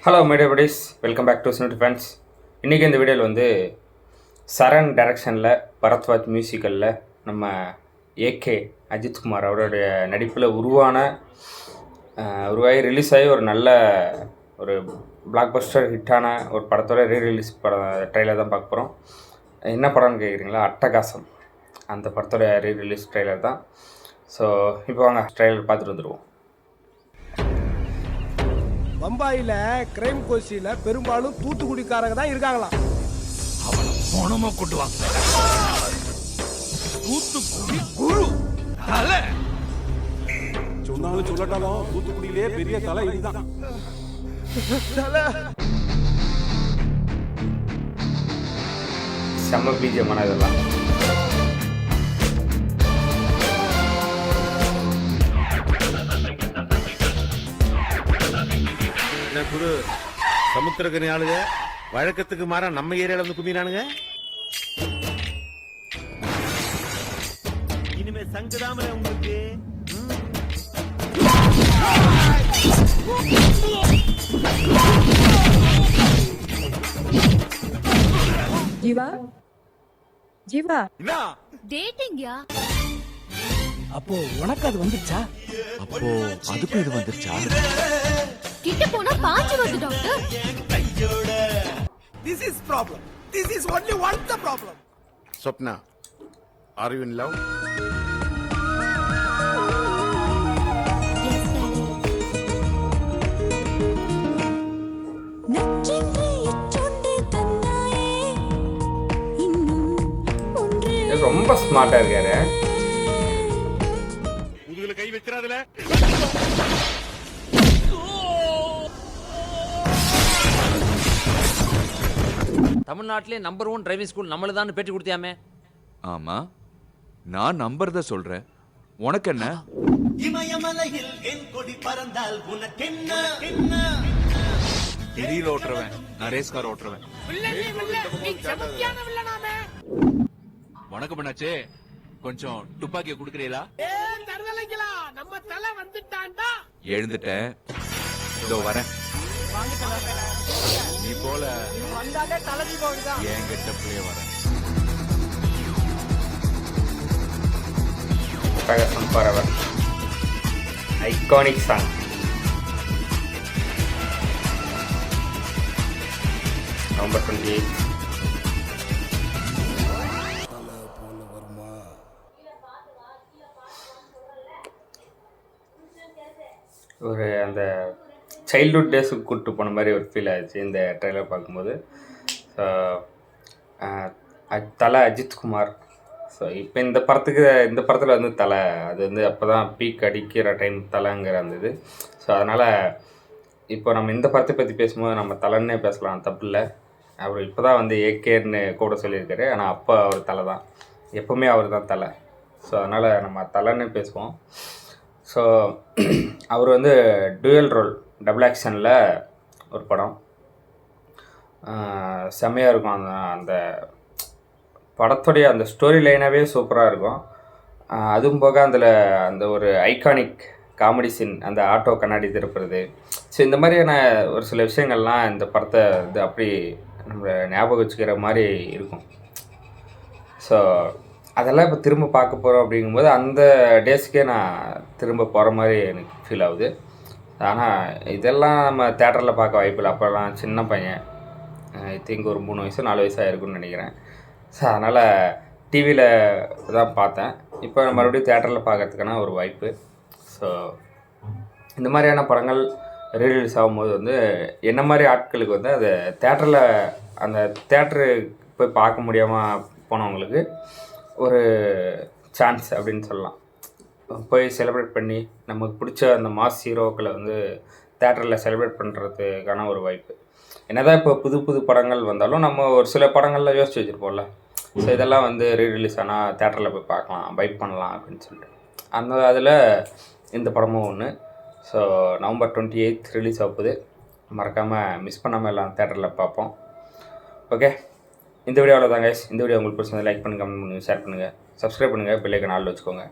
Hello media buddies, welcome back to cine defence. இன்றைக்கி இந்த வீடியோவில் வந்து சரண் டைரக்ஷனில் பரத்வாஜ் மியூசிக்கலில் நம்ம ஏகே அஜித்குமார் அவருடைய நடிப்பில் உருவாகி ரிலீஸ் ஆகி ஒரு நல்ல ஒரு பிளாக் பஸ்டர் ஹிட்டான ஒரு படத்தோட ரீரிலீஸ் ட்ரெய்லர் தான் பார்க்க போகிறோம். என்ன படம்னு கேட்குறீங்களா? அட்டகாசம், அந்த படத்தோட ரீரிலீஸ் ட்ரெய்லர் தான். ஸோ இப்போ வாங்க ட்ரெய்லர் பார்த்துட்டு வந்துடுவோம். பம்பாயில கிரைம் கோஷ்டியில பெரும்பாலும் தூத்துக்குடிக்காரங்க தான் இருக்காங்களாம். பணமா கொண்டு வாங்க. தூத்துக்குடி குரு சொன்னாலும் சொல்லட்டாலும் தூத்துக்குடியிலே பெரிய தலை இதுதான். செம்ம பீஜமான இதெல்லாம். குரு சமுத்திரக்கனி ஆளுங்க வழக்கத்துக்கு மாறா நம்ம ஏரியால வந்து குமிறானுங்க. இனிமே சங்குதாமல உங்களுக்கு ஜீவா ஜீவா டேட்டிங்யா? அப்போ உனக்கு அது வந்துச்சா? அப்போ அதுக்கும் இது வந்துருச்சா? கிட்ட போனா பாஞ்சு வருது doctor. This is problem. This is only one the problem. Swapna, are you in love? Yes, daddy. ரொம்ப ஸ்மார்ட்டாக இருக்காரு. முதுகுல கை வைக்கிறாதுல. தமிழ்நாட்டிலே நம்பர் 1 டிரைவிங் ஸ்கூல் நம்மளுதான் பேட்டி கொடுத்தியாமே. ஆமா, நான் நம்புறத சொல்றேன். உனக்கு என்ன? இமயமலையில் என் கொடி பறந்தால் உனக்கென்ன? திடீர் ஓட்டுறவன், நான் ரேஸ் கார் ஓட்டுறவன். வணக்கம் பண்ணாச்சே, கொஞ்சம் துப்பாக்கிய குடுக்கறீங்களா? நம்ம தலை வந்துட்டான்டா. எழுந்துட்டேன், இதோ வரேன். நீ போல என்கிட்ட பிள்ளைய வரேன். அட்டகாசம் பரவர் ஐகானிக் சாங். நவம்பர் 28. ஒரு அந்த சைல்ட்ஹுட் டேஸுக்கு கூப்பிட்டு போன மாதிரி ஒரு ஃபீல் ஆச்சு இந்த ட்ரெய்லர் பார்க்கும்போது. ஸோ தலை அஜித்குமார். ஸோ இப்போ இந்த படத்தில் வந்து தலை அது வந்து அப்போ தான் பீக் அடிக்கிற டைம் தலைங்கிற அந்த இது. ஸோ அதனால் இப்போ நம்ம இந்த படத்தை பற்றி பேசும்போது நம்ம தலைன்னே பேசலாம், தப்பு இல்லை. அவர் இப்போ தான் வந்து ஏகேன்னு கூட சொல்லியிருக்காரு, ஆனால் அப்போ அவர் தலை தான், எப்போவுமே அவர் தான் தலை. ஸோ அதனால் நம்ம தலைன்னு பேசுவோம். ஸோ அவர் வந்து டூயல் ரோல், டபுள் ஆக்ஷனில் ஒரு படம் செம்மையாக இருக்கும். அந்த படத்துடைய அந்த ஸ்டோரி லைனாகவே சூப்பராக இருக்கும். அதுவும் போக அதில் அந்த ஒரு ஐகானிக் காமெடி சீன், அந்த ஆட்டோ கண்ணாடி திருப்புறது. ஸோ இந்த மாதிரியான ஒரு சில விஷயங்கள்லாம் இந்த படத்தை இது அப்படி நம்ம ஞாபகம் வச்சுக்கிற மாதிரி இருக்கும். ஸோ அதெல்லாம் இப்போ திரும்ப பார்க்க போகிறோம் அப்படிங்கும்போது அந்த டேஸ்க்கே நான் திரும்ப போகிற மாதிரி எனக்கு ஃபீல் ஆகுது. ஆனால் இதெல்லாம் நம்ம தேட்டரில் பார்க்க வாய்ப்பில்லை. அப்போல்லாம் சின்ன பையன், ஐ திங்க் ஒரு 3 வயசு 4 வயசாக இருக்குன்னு நினைக்கிறேன். ஸோ அதனால் டிவியில் தான் பார்த்தேன். இப்போ மறுபடியும் தேட்டரில் பார்க்கறதுக்கான ஒரு வாய்ப்பு. ஸோ இந்த மாதிரியான படங்கள் ரீரிலீஸ் ஆகும்போது வந்து என்ன மாதிரி ஆட்களுக்கு வந்து அது தேட்டரில் அந்த தேட்டரு போய் பார்க்க முடியாமல் போனவங்களுக்கு ஒரு சான்ஸ் அப்படின்னு சொல்லலாம். போய் செலிப்ரேட் பண்ணி நமக்கு பிடிச்ச அந்த மாஸ் ஹீரோக்களை வந்து தேட்டரில் செலிப்ரேட் பண்ணுறதுக்கான ஒரு வாய்ப்பு. என்னதான் இப்போ புது புது படங்கள் வந்தாலும் நம்ம ஒரு சில படங்களில் யோசிச்சு வச்சுருப்போம்ல. ஸோ இதெல்லாம் வந்து ரீரிலீஸ் ஆனால் தேட்டரில் போய் பார்க்கலாம், வைப் பண்ணலாம் அப்படின்னு சொல்லிட்டு அந்த அதில் இந்த படமும் ஒன்று. ஸோ நவம்பர் 28 ரிலீஸ் ஆகுது. மறக்காமல் மிஸ் பண்ணாமல் எல்லாம் தேட்டரில் பார்ப்போம். ஓகே, இந்த வீடியோவில் தான் கைஸ். இந்த வீடியோ உங்களுக்கு பிடிச்சது லைக் பண்ணுங்கள், கமெண்ட் பண்ணுங்கள், ஷேர் பண்ணுங்கள், சப்ஸ்கிரைப் பண்ணுங்கள், பெல் ஐகான் ஆல்ல வச்சுக்கோங்க.